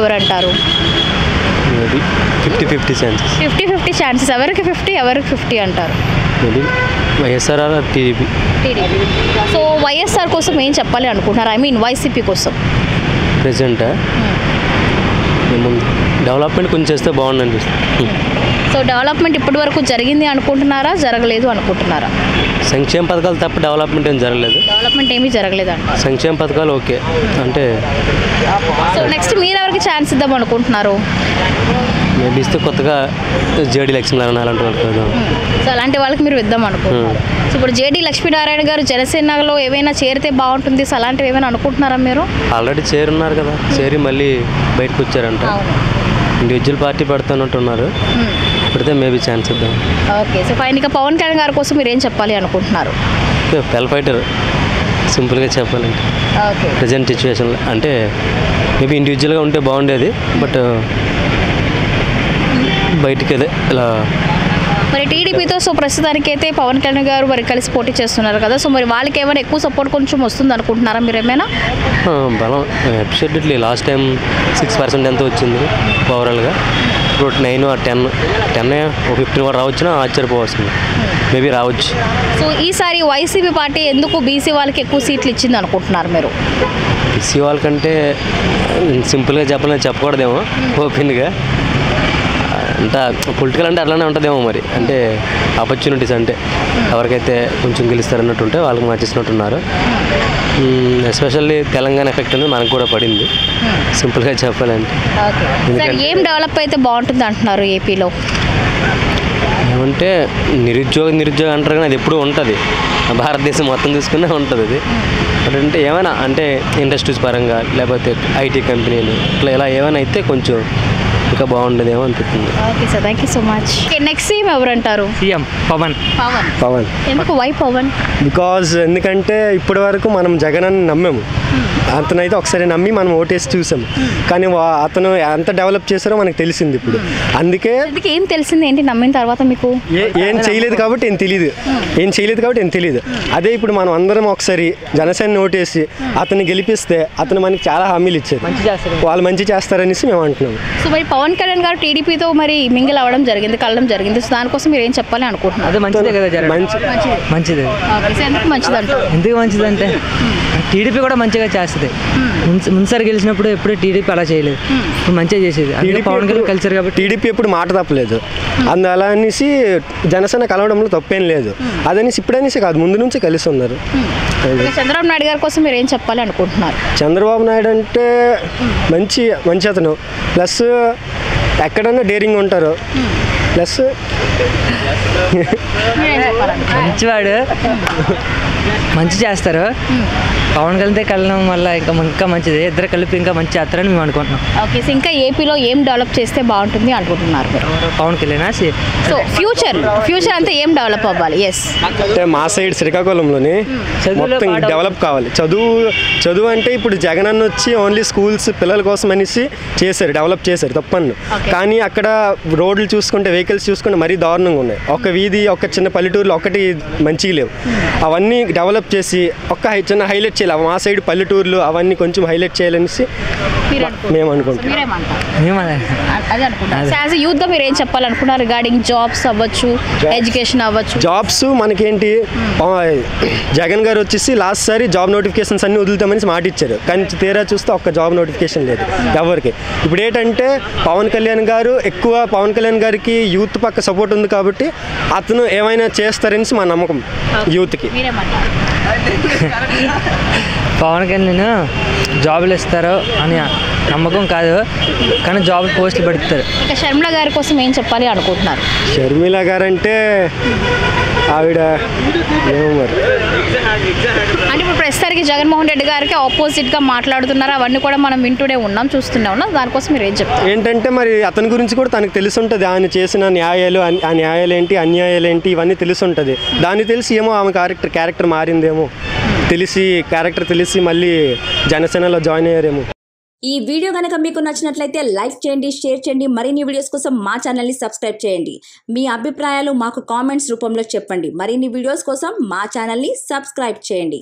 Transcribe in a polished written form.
ఎవరంటారు? Maybe 50-50 chances. 50-50 chances. ఎవరికి 50 ఎవరికి 50 అంటారు? Maybe YSR are TDP. So YSR కోసం ఏం చెప్పాలి అనుకుంటున్నారు? ఐ మీన్ వైసీపీ కోసం ప్రెసెంట్ డెవలప్మెంట్ కొంచెం చేస్తే బాగుంది అనిపిస్తుంది. సో డెవలప్మెంట్ ఇప్పటి వరకు జరిగింది అనుకుంటున్నారా, జరగలేదు అనుకుంటున్నారా? సంక్షేమ పథకాలు తప్ప డెవలప్మెంట్ ఏం జరగలేదు. డెవలప్మెంట్ ఏమీ జరగలేదు అంట. సంక్షేమ పథకాలు ఓకే అంటే. సో నెక్స్ట్ మీరు ఎవరికి ఛాన్స్ ఇద్దాం అనుకుంటున్నారు? మేబీ ఇస్తే కొత్తగా జేడీ లక్ష్మీనారాయణ అలాంటి వాళ్ళు కదా. సో అలాంటి వాళ్ళకి మీరు ఇద్దాం అనుకుంటున్నారు. సో ఇప్పుడు జేడీ లక్ష్మీనారాయణ గారు జనసేనలో ఏమైనా చేరితే బాగుంటుంది, సో అలాంటివి ఏమైనా అనుకుంటున్నారా మీరు? ఆల్రెడీ చేరున్నారు కదా, చేరి మళ్ళీ బయటకు వచ్చారంట. ఇండివిజువల్ పార్టీ పెడతానంటున్నారు, పెడితే మేబీ ఛాన్స్ ఇద్దాం. ఓకే. సో ఫైనల్గా పవన్ కళ్యాణ్ గారి కోసం మీరు ఏం చెప్పాలి అనుకుంటున్నారు? వెల్ ఫైటర్ సింపుల్గా చెప్పాలంటే ప్రజెంట్ సిచ్యువేషన్లో అంటే మేబీ ఇండివిజువల్గా ఉంటే బాగుండేది, బట్ బయటికి అదే ఇలా. మరి టీడీపీతో సో ప్రస్తుతానికైతే పవన్ కళ్యాణ్ గారు మరి కలిసి పోటీ చేస్తున్నారు కదా, సో మరి వాళ్ళకి ఏమైనా ఎక్కువ సపోర్ట్ కొంచెం వస్తుంది అనుకుంటున్నారా మీరు ఏమైనా? బలం అప్సెట్లీ లాస్ట్ టైం 6% ఎంత వచ్చింది ఓవరాల్గా. ఇప్పుడు 9 or 10 ఒక 15 కూడా రావచ్చునా ఆశ్చర్యపోవాల్సింది. మేబీ రావచ్చు. సో ఈసారి వైసీపీ పార్టీ ఎందుకు బీసీ వాళ్ళకి ఎక్కువ సీట్లు ఇచ్చింది అనుకుంటున్నారు మీరు? బీసీ వాళ్ళకంటే సింపుల్గా చెప్పాలని చెప్పకూడదేమో, ఓపెన్గా అంతా పొలిటికల్ అంటే అట్లానే ఉంటుందేమో మరి. అంటే ఆపర్చునిటీస్ అంటే ఎవరికైతే కొంచెం గెలుస్తారన్నట్టు ఉంటే వాళ్ళకి మార్చేసినట్టున్నారు. ఎస్పెషల్లీ తెలంగాణ ఎఫెక్ట్ అనేది మనకు కూడా పడింది సింపుల్గా చెప్పాలంటే. ఏం డెవలప్ అయితే బాగుంటుంది అంటున్నారు ఏపీలో? ఏమంటే నిరుద్యోగం అంటారు కానీ అది ఎప్పుడూ ఉంటుంది, భారతదేశం మొత్తం చూసుకునే ఉంటుంది అది. అంటే ఏమైనా అంటే ఇండస్ట్రీస్ పరంగా లేకపోతే ఐటీ కంపెనీలు ఇట్లా ఇలా ఏమైనా అయితే కొంచెం ఇంకా బాగుండేదేమో అనిపిస్తుంది. Okay sir, thank you so much. Next CM ఎవరంటారు? CM Pawan. Pawan ఎందుకు? వై పవన్? బికాజ్ ఎందుకంటే ఇప్పటి వరకు మనం జగన్ అని నమ్మాము, అతనైతే ఒకసారి నమ్మి మనం ఓటేసి చూసాము, కానీ అతను ఎంత డెవలప్ చేశారో మనకు తెలిసింది ఇప్పుడు. అందుకే ఏం తెలిసింది ఏంటి నమ్మిన తర్వాత మీకు? ఏం చేయలేదు కాబట్టి ఏం తెలియదు. అదే ఇప్పుడు మనం అందరం ఒకసారి జనసేన ఓటేసి అతన్ని గెలిపిస్తే అతను మనకి చాలా హామీలు ఇచ్చారు, వాళ్ళు మంచి చేస్తారనేసి మేము అంటున్నాము. సో మరి పవన్ కళ్యాణ్ గారు టీడీపీతో మరి మింగిల్ అవ్వడం జరిగింది, కలడం జరిగింది, సో దానికోసం మీరు ఏం చెప్పాలి అనుకుంటున్నారు? అది మంచిదే కదా, మంచిది. ఎందుకు మంచిదంటారు? ఎందుకు మంచిదంటే టీడీపీ కూడా మంచిగా చేస్తుంది. ముందుసారి గెలిచినప్పుడు ఎప్పుడు టీడీపీ అలా చేయలేదు, ఇప్పుడు మంచిగా చేసేది. పవన్ కళ్యాణ్ కలిసారు కాబట్టి టీడీపీ ఎప్పుడు మాట తప్పలేదు, అలా అనేసి జనసేన కలవడంలో తప్పేం లేదు. అదనేసి ఇప్పుడనేసి కాదు, ముందు నుంచి కలిసి ఉన్నారు. చంద్రబాబు నాయుడు గారి కోసం మీరు ఏం చెప్పాలి అనుకుంటున్నారు? చంద్రబాబు నాయుడు అంటే మంచి అతను, ప్లస్ ఎక్కడన్నా డేరింగ్ ఉంటారు, ప్లస్ మంచివాడు, మంచి చేస్తారు. పవన్ కళ్యాణ్ కలడం వల్ల ఇంకా మంచిది, ఇద్దరు కలిపి ఇంకా మంచి చేస్తారని మేము అనుకుంటున్నాం. ఓకే. సో ఇంకా ఏపీలో ఏం డెవలప్ చేస్తే బాగుంటుంది అనుకుంటున్నారు పవన్ కళ్యాణ్? సో ఫ్యూచర్ అంతా ఏం డెవలప్ అవ్వాలి? ఎస్ అంటే మా సైడ్ శ్రీకాకుళంలోని మొత్తం డెవలప్ కావాలి. చదువు అంటే ఇప్పుడు జగన్ అన్న వచ్చి ఓన్లీ స్కూల్స్ పిల్లల కోసం అనేసి డెవలప్ చేశారు తప్పను, కానీ అక్కడ రోడ్లు చూసుకుంటే వెహికల్స్ చూసుకుంటే మరీ దారుణంగా ఉన్నాయి. ఒక వీధి ఒక చిన్న పల్లెటూరులో ఒకటి మంచిగా లేవు. అవన్నీ డెవలప్ చేసి చిన్న హైలైట్ చేయాలి. మా సైడ్ పల్లెటూర్లు అవన్నీ కొంచెం హైలైట్ చేయాలనేసి మేము అనుకుంటున్నాం. యూత్ మీరు ఏం చెప్పాలనుకున్నారు రిగార్డింగ్ జాబ్స్ అవ్వచ్చు, ఎడ్యుకేషన్ అవ్వచ్చు? జాబ్స్ మనకేంటి, జగన్ గారు వచ్చేసి లాస్ట్ సారి జాబ్ నోటిఫికేషన్స్ అన్ని వదులుతామని మాట ఇచ్చారు, కానీ తీరా చూస్తే ఒక్క జాబ్ నోటిఫికేషన్ లేదు ఎవరికి. ఇప్పుడు ఏంటంటే పవన్ కళ్యాణ్ గారికి యూత్ పక్క సపోర్ట్ ఉంది కాబట్టి అతను ఏమైనా చేస్తారనేసి మా నమ్మకం యూత్కి. పవన్ కళ్యాణ్ జాబులు ఇస్తారు అని నమ్మకం కాదు, కానీ జాబ్ పోస్టులు పెడతారు. ఇక షర్మిల గారి కోసం ఏం చెప్పాలి అనుకుంటున్నారు? షర్మిల గారు అంటే ఆవిడ అంటే ఇప్పుడు ప్రస్తుతానికి జగన్మోహన్ రెడ్డి గారికి ఆపోజిట్గా మాట్లాడుతున్నారు, అవన్నీ కూడా మనం వింటూనే ఉన్నాం, చూస్తూనే ఉన్నాం. దానికోసం మీరు ఏం చెప్తారు? ఏంటంటే మరి అతని గురించి కూడా తనకు తెలిసి ఉంటుంది, ఆయన చేసిన న్యాయాలు, ఆ న్యాయాలు ఏంటి అన్యాయాలు ఏంటి ఇవన్నీ తెలిసి ఉంటుంది. దాన్ని తెలిసి ఏమో ఆమె క్యారెక్టర్ మారిందేమో, క్యారెక్టర్ తెలిసి మళ్ళీ జనసేనలో జాయిన్ అయ్యారేమో. ఈ వీడియో కనుక మీకు నచ్చినట్లయితే లైక్ చేయండి, షేర్ చేయండి. మరిన్ని వీడియోస్ కోసం మా ఛానల్ని సబ్స్క్రైబ్ చేయండి. మీ అభిప్రాయాలు మాకు కామెంట్స్ రూపంలో చెప్పండి. మరిన్ని వీడియోస్ కోసం మా ఛానల్ని సబ్స్క్రైబ్ చేయండి.